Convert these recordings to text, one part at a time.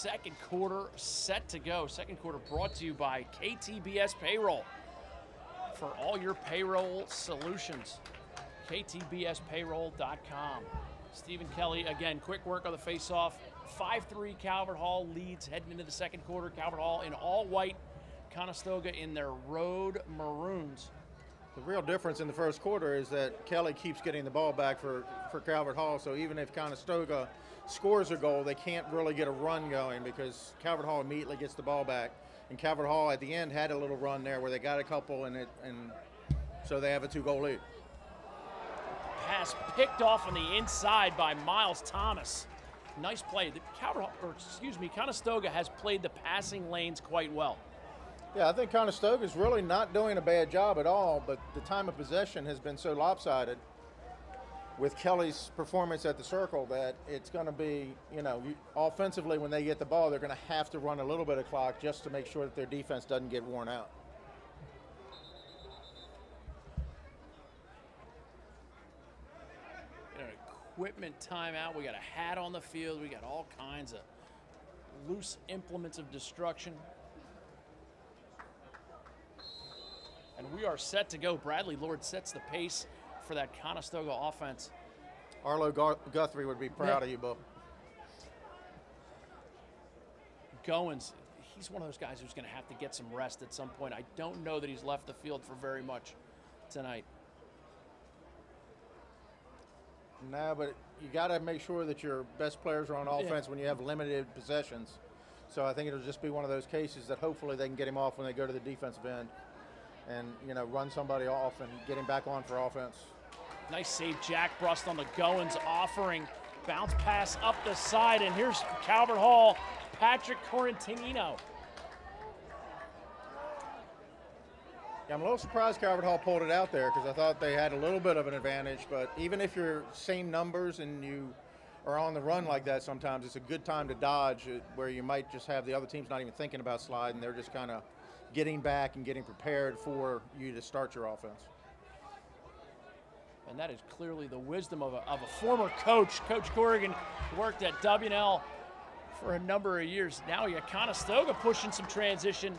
second quarter set to go. Second quarter brought to you by KTBS Payroll. For all your payroll solutions, ktbspayroll.com. Stephen Kelly, again, quick work on the face-off. 5-3 Calvert Hall leads heading into the second quarter. Calvert Hall in all white, Conestoga in their road maroons. The real difference in the first quarter is that Kelly keeps getting the ball back for Calvert Hall, so even if Conestoga scores a goal, they can't really get a run going because Calvert Hall immediately gets the ball back. And Calvert Hall at the end had a little run there where they got a couple, and so they have a 2-goal lead. Pass picked off on the inside by Miles Thomas. Nice play. Conestoga has played the passing lanes quite well. Yeah, I think Conestoga is really not doing a bad job at all, but the time of possession has been so lopsided with Kelly's performance at the circle that it's going to be, offensively when they get the ball, they're going to have to run a little bit of clock just to make sure that their defense doesn't get worn out. An equipment timeout. We got a hat on the field. We got all kinds of loose implements of destruction. And we are set to go. Bradley Lord sets the pace for that Conestoga offense. Arlo Guthrie would be proud of you, Bo. Goins, he's one of those guys who's going to have to get some rest at some point. I don't know that he's left the field for very much tonight. No, but you got to make sure that your best players are on offense when you have limited possessions. So I think it'll just be one of those cases that hopefully they can get him off when they go to the defensive end and, run somebody off and get him back on for offense. Nice save, Jack Brust on the Goins offering. Bounce pass up the side, and here's Calvert Hall, Patrick Correntinino. Yeah, I'm a little surprised Calvert Hall pulled it out there because I thought they had a little bit of an advantage, but even if you're same numbers and you are on the run like that sometimes, it's a good time to dodge where you might just have the other teams not even thinking about sliding. They're just kind of getting back and getting prepared for you to start your offense. And that is clearly the wisdom of a former coach. Coach Corrigan worked at W&L for a number of years. Now you got Conestoga pushing some transition.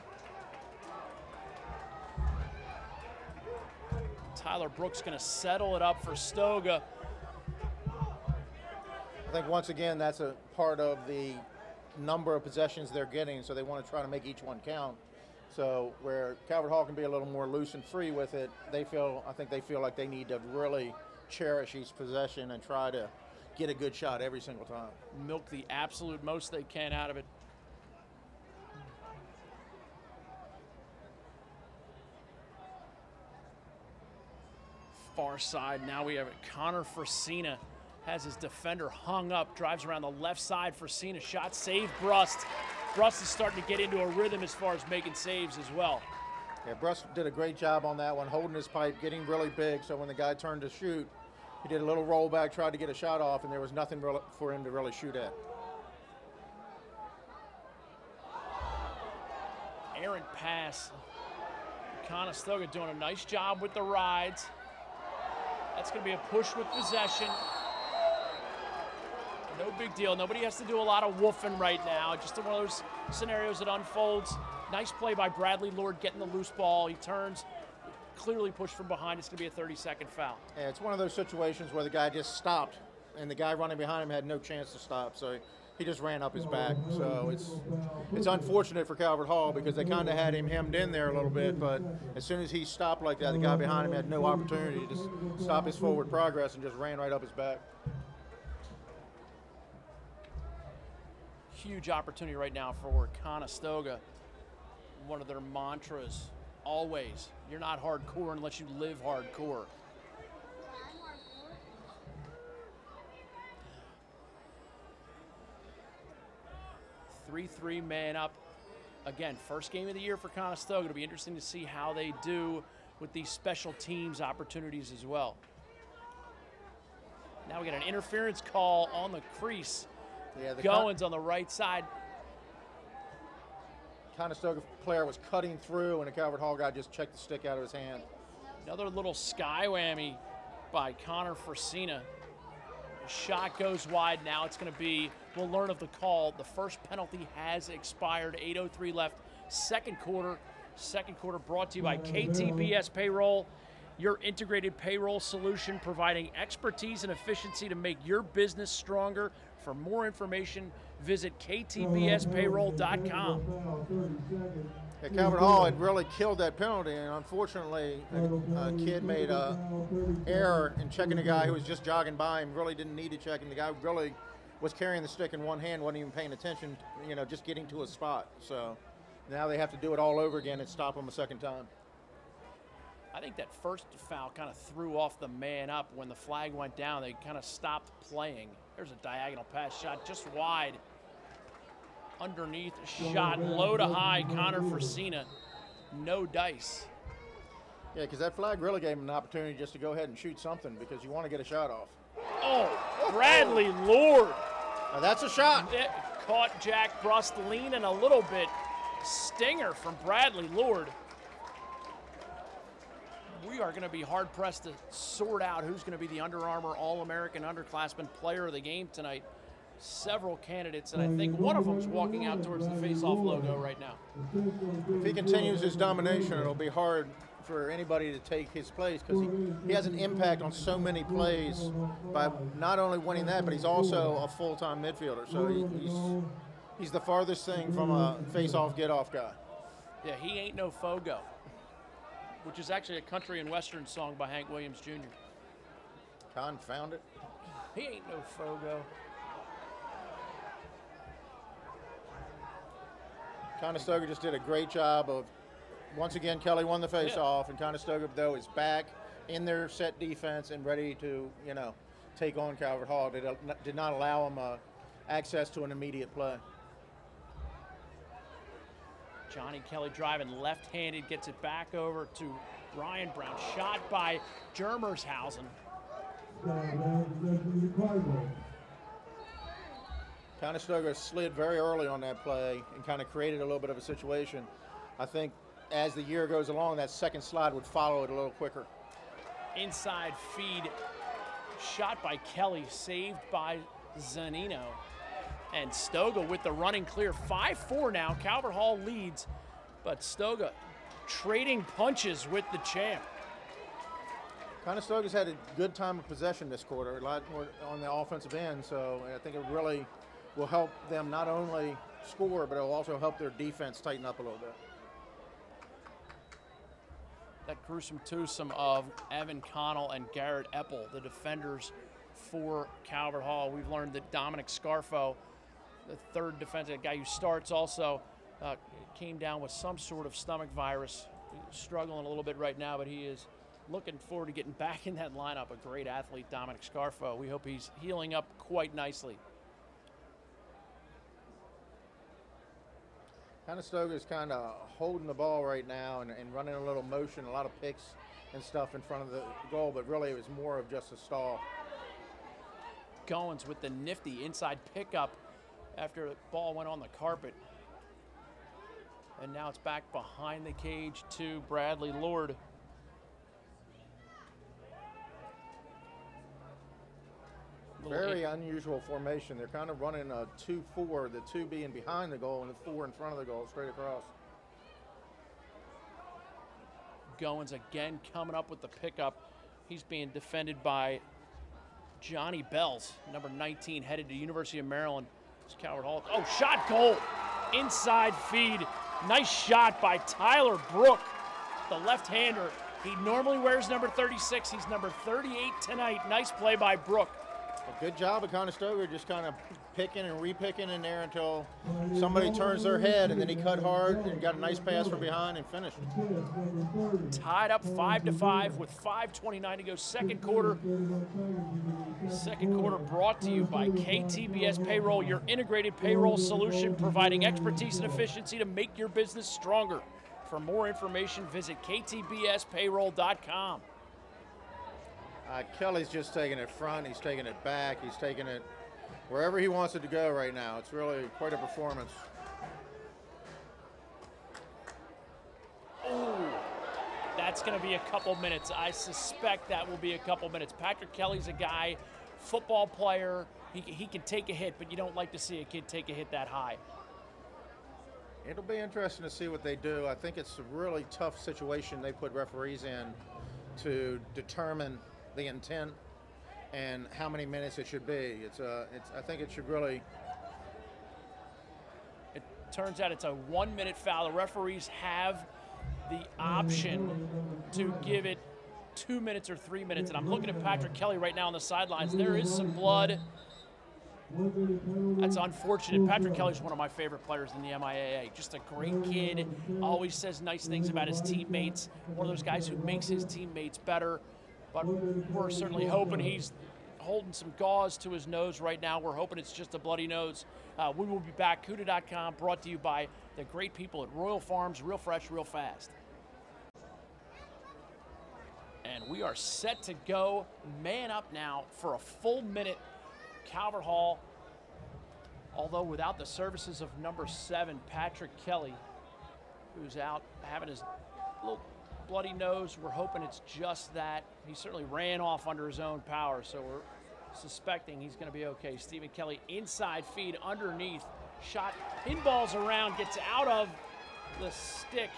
Tyler Brooks going to settle it up for Stoga. I think once again that's a part of the number of possessions they're getting, so they want to try to make each one count. So where Calvert Hall can be a little more loose and free with it, I think they feel like they need to really cherish each possession and try to get a good shot every single time. Milk the absolute most they can out of it. Far side, now we have it. Connor Frasina has his defender hung up, drives around the left side. Frasina shot, save Brust. Brust is starting to get into a rhythm as far as making saves as well. Yeah, Brust did a great job on that one, holding his pipe, getting really big, so when the guy turned to shoot, he did a little rollback, tried to get a shot off, and there was nothing for him to really shoot at. Errant pass. Conestoga doing a nice job with the rides. That's going to be a push with possession. No big deal. Nobody has to do a lot of woofing right now. Just one of those scenarios that unfolds. Nice play by Bradley Lord getting the loose ball. He turns, clearly pushed from behind. It's going to be a 30-second foul. Yeah, it's one of those situations where the guy just stopped, and the guy running behind him had no chance to stop, so he just ran up his back. So it's unfortunate for Calvert Hall because they kind of had him hemmed in there a little bit, but as soon as he stopped like that, the guy behind him had no opportunity to just stop his forward progress and just ran right up his back. Huge opportunity right now for Conestoga. One of their mantras, always, you're not hardcore unless you live hardcore. Three man up. Again, first game of the year for Conestoga. It'll be interesting to see how they do with these special teams opportunities as well. Now we got an interference call on the crease. Yeah, Goins on the right side. Conestoga player was cutting through, and the Calvert Hall guy just checked the stick out of his hand. Another little sky whammy by Connor Frasina. Shot goes wide. Now it's going to be, we'll learn of the call. The first penalty has expired. 8:03 left. Second quarter brought to you by KTBS Payroll, your integrated payroll solution providing expertise and efficiency to make your business stronger. For more information, visit ktbspayroll.com. Yeah, Calvert Hall had really killed that penalty, and unfortunately, a kid made a error in checking the guy who was just jogging by him. Really didn't need to check him. The guy really was carrying the stick in one hand, wasn't even paying attention, just getting to a spot. So now they have to do it all over again and stop him a second time. I think that first foul kind of threw off the man up. When the flag went down, they kind of stopped playing. There's a diagonal pass shot just wide. Underneath, shot low to high. Connor Fresina, no dice. Yeah, because that flag really gave him an opportunity just to go ahead and shoot something because you want to get a shot off. Oh, Bradley Lord. Now that's a shot. It caught Jack Brust leaning a little bit. Stinger from Bradley Lord. We are going to be hard-pressed to sort out who's going to be the Under Armour All-American Underclassmen Player of the Game tonight. Several candidates, and I think one of them is walking out towards the face-off logo right now. If he continues his domination, it'll be hard for anybody to take his place because he has an impact on so many plays by not only winning that, but he's also a full-time midfielder. So he's the farthest thing from a face-off, get-off guy. Yeah, he ain't no Fogo, which is actually a country and western song by Hank Williams Jr. Confound it. He ain't no Fogo. Conestoga just did a great job of, once again, Kelly won the face-off, and Conestoga, though, is back in their set defense and ready to, take on Calvert Hall. They did not allow them access to an immediate play. Johnny Kelly driving left-handed, gets it back over to Ryan Brown. Shot by Germershausen. Conestoga slid very early on that play and kind of created a little bit of a situation. I think as the year goes along, that second slide would follow it a little quicker. Inside feed, shot by Kelly, saved by Zanino. And Stoga with the running clear. 5-4 now. Calvert Hall leads, but Stoga trading punches with the champ. Conestoga's had a good time of possession this quarter, a lot more on the offensive end, so I think it really will help them not only score, but it will also help their defense tighten up a little bit. That gruesome twosome of Evan Connell and Garrett Eppel, the defenders for Calvert Hall. We've learned that Dominic Scarfo, the third defensive guy who starts, also came down with some sort of stomach virus. He's struggling a little bit right now, but he is looking forward to getting back in that lineup. A great athlete, Dominic Scarfo. We hope he's healing up quite nicely. Conestoga is kind of holding the ball right now and running a little motion, a lot of picks and stuff in front of the goal, but really it was more of just a stall. Goins with the nifty inside pickup after the ball went on the carpet. And now it's back behind the cage to Bradley Lord. Very unusual formation. They're kind of running a 2-4, the 2 being behind the goal and the 4 in front of the goal, straight across. Goins again coming up with the pickup. He's being defended by Johnny Bells, number 19, headed to University of Maryland. It's Calvert Hall. Oh, shot goal. Inside feed. Nice shot by Tyler Brook, the left-hander. He normally wears number 36. He's number 38 tonight. Nice play by Brook. A good job of Conestoga, just kind of picking and repicking in there until somebody turns their head, and then he cut hard and got a nice pass from behind and finished. Tied up 5-5 with 5:29 to go. Second quarter. Second quarter brought to you by KTBS Payroll, your integrated payroll solution providing expertise and efficiency to make your business stronger. For more information, visit ktbspayroll.com. Kelly's just taking it front, he's taking it back, he's taking it wherever he wants it to go right now. It's really quite a performance. Oh, that's going to be a couple minutes. I suspect that will be a couple minutes. Patrick Kelly's a guy football player. He can take a hit, but you don't like to see a kid take a hit that high. It'll be interesting to see what they do. I think it's a really tough situation they put referees in to determine the intent and how many minutes it should be. I think it should really. It turns out it's a 1 minute foul. The referees have the option to give it 2 minutes or 3 minutes. And I'm looking at Patrick Kelly right now on the sidelines. There is some blood. That's unfortunate. Patrick Kelly's one of my favorite players in the MIAA. Just a great kid. Always says nice things about his teammates. One of those guys who makes his teammates better. But we're certainly hoping he's holding some gauze to his nose right now. We're hoping it's just a bloody nose. We will be back. Cuda.com, brought to you by the great people at Royal Farms. Real fresh, real fast. And we are set to go. Man up now for a full minute. Calvert Hall, although without the services of number 7, Patrick Kelly, who's out having his little bloody nose. We're hoping it's just that. He certainly ran off under his own power, so we're suspecting he's going to be okay. Stephen Kelly, inside feed, underneath, shot, pinballs around, gets out of the stick.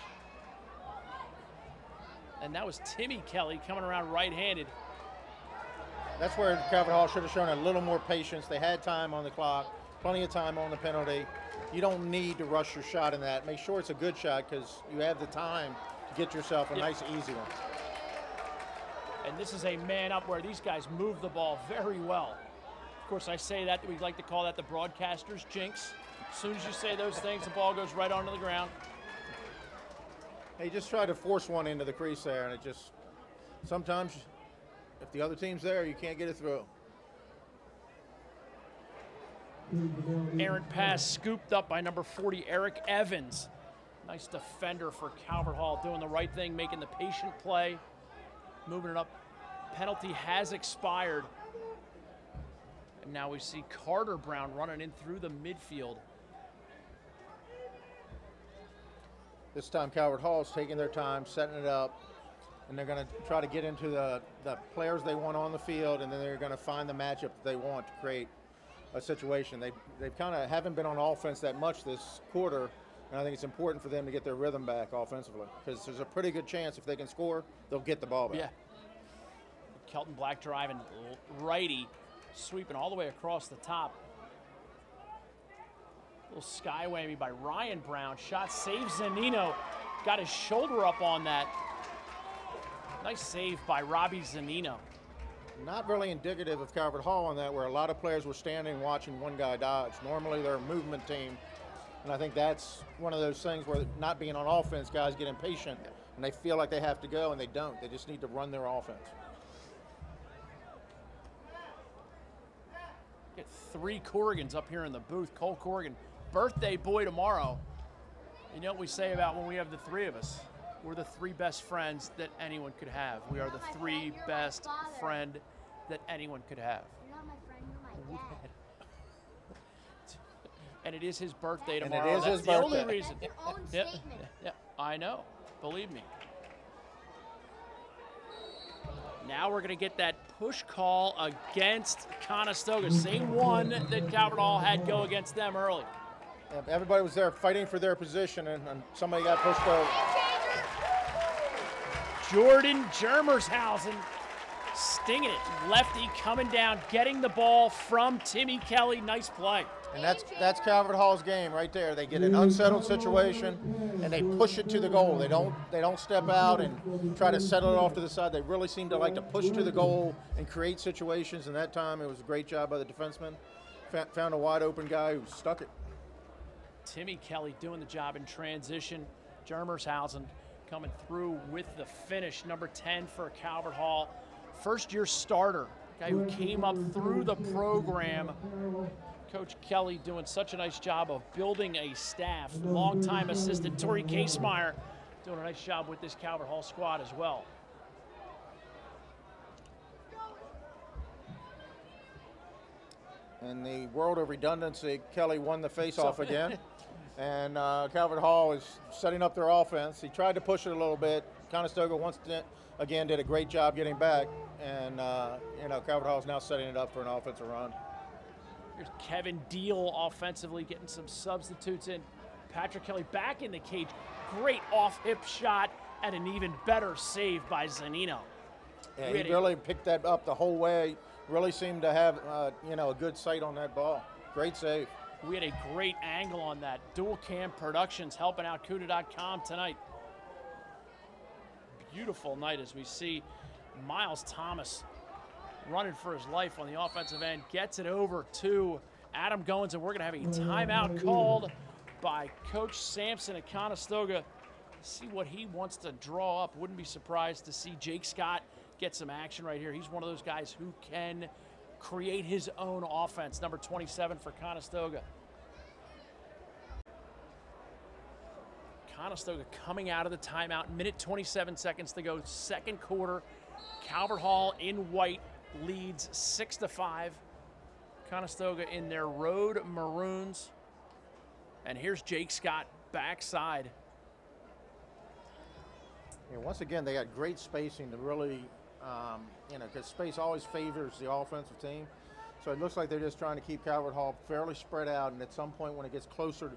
And that was Timmy Kelly coming around right-handed. That's where Calvert Hall should have shown a little more patience. They had time on the clock, plenty of time on the penalty. You don't need to rush your shot in that. Make sure it's a good shot because you have the time to get yourself a nice, easy one. And this is a man up where these guys move the ball very well. Of course, I say that, we like to call that the broadcaster's jinx. As soon as you say those things, the ball goes right onto the ground. He just tried to force one into the crease there, and it just, sometimes, if the other team's there, you can't get it through. Errant pass scooped up by number 40, Eric Evans. Nice defender for Calvert Hall, doing the right thing, making the patient play, moving it up. Penalty has expired. And now we see Carter Brown running in through the midfield. This time Calvert Hall is taking their time, setting it up, and they're going to try to get into the players they want on the field, and then they're going to find the matchup that they want to create a situation. They've kind of haven't been on offense that much this quarter, and I think it's important for them to get their rhythm back offensively because there's a pretty good chance if they can score, they'll get the ball back. Yeah. Kelton Black driving righty, sweeping all the way across the top. Little sky whammy by Ryan Brown. Shot saves Zanino. Got his shoulder up on that. Nice save by Robbie Zanino. Not really indicative of Calvert Hall on that, where a lot of players were standing watching one guy dodge. Normally they're a movement team, and I think that's one of those things where not being on offense, guys get impatient, and they feel like they have to go, and they don't. They just need to run their offense. Get 3 Corrigans up here in the booth. Cole Corrigan, birthday boy tomorrow. You know what we say about when we have the 3 of us? We're the 3 best friends that anyone could have. We are the 3 best friend that anyone could have. You're not my friend, you're my dad. And it is his birthday tomorrow. And it is That's his the birthday. only reason. That's your own Yep. statement. Yeah, I know. Believe me. Now we're going to get that push call against Conestoga. Same one that Calvert Hall had go against them early. Everybody was there fighting for their position, and somebody got pushed over. Jordan Germershausen stinging it. Lefty coming down, getting the ball from Timmy Kelly. Nice play. And that's Calvert Hall's game right there. They get an unsettled situation, and they push it to the goal. They don't step out and try to settle it off to the side. They really seem to like to push to the goal and create situations. And that time, it was a great job by the defenseman. Found a wide open guy who stuck it. Timmy Kelly doing the job in transition. Germershausen coming through with the finish. Number 10 for Calvert Hall. First-year starter, guy who came up through the program. Coach Kelly doing such a nice job of building a staff. Longtime assistant Tori Casemeyer doing a nice job with this Calvert Hall squad as well. In the world of redundancy, Kelly won the face-off again. And Calvert Hall is setting up their offense. He tried to push it a little bit. Conestoga again did a great job getting back, and Calvert Hall is now setting it up for an offensive run. Here's Kevin Deal offensively getting some substitutes in. Patrick Kelly back in the cage. Great off-hip shot and an even better save by Zanino. Yeah, he really picked that up the whole way. Really seemed to have a good sight on that ball. Great save. We had a great angle on that. Dual Cam Productions helping out CUDA.com tonight. Beautiful night as we see Miles Thomas running for his life on the offensive end. Gets it over to Adam Goins, and we're going to have a timeout called by Coach Sampson at Conestoga. See what he wants to draw up. Wouldn't be surprised to see Jake Scott get some action right here. He's one of those guys who can create his own offense. Number 27 for Conestoga. Conestoga coming out of the timeout. Minute 27 seconds to go. Second quarter. Calvert Hall in white leads 6-5. Conestoga in their road maroons. And here's Jake Scott backside. Yeah, once again, they got great spacing to really, because space always favors the offensive team. So it looks like they're just trying to keep Calvert Hall fairly spread out, and at some point when it gets closer to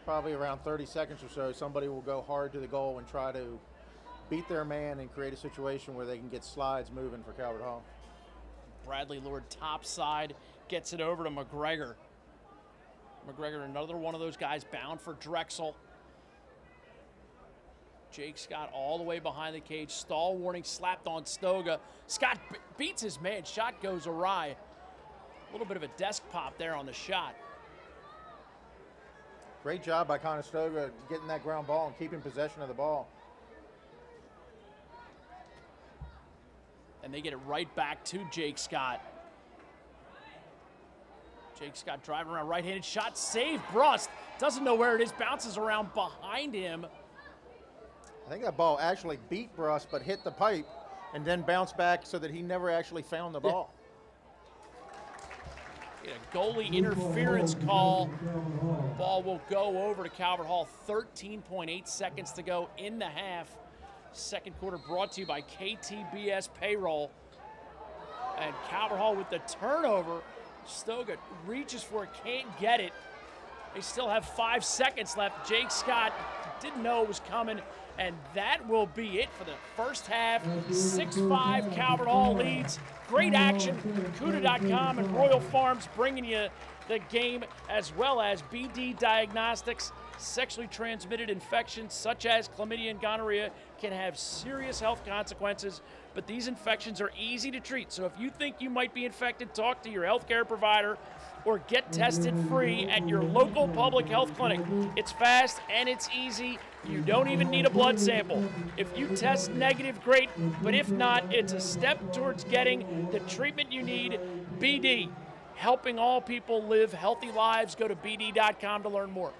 probably around 30 seconds or so, somebody will go hard to the goal and try to beat their man and create a situation where they can get slides moving for Calvert Hall. Bradley Lord top side gets it over to McGregor. McGregor, another one of those guys bound for Drexel. Jake Scott all the way behind the cage. Stall warning slapped on Stoga. Scott beats his man. Shot goes awry. A little bit of a desk pop there on the shot. Great job by Conestoga getting that ground ball and keeping possession of the ball. And they get it right back to Jake Scott. Jake Scott driving around, right-handed shot, save. Brust doesn't know where it is, bounces around behind him. I think that ball actually beat Brust, but hit the pipe and then bounced back so that he never actually found the ball. Get a goalie interference call. Ball will go over to Calvert Hall. 13.8 seconds to go in the half. Second quarter brought to you by KTBS Payroll. And Calvert Hall with the turnover. Stoga reaches for it, can't get it. They still have 5 seconds left. Jake Scott didn't know it was coming, and that will be it for the first half. 6-5 Calvert Hall leads. Great action. CUDA.com and Royal Farms bringing you the game, as well as BD Diagnostics. Sexually transmitted infections such as chlamydia and gonorrhea can have serious health consequences, but these infections are easy to treat. So if you think you might be infected, talk to your healthcare provider or get tested free at your local public health clinic. It's fast and it's easy. You don't even need a blood sample. If you test negative, great, but if not, it's a step towards getting the treatment you need. BD, helping all people live healthy lives. Go to BD.com to learn more.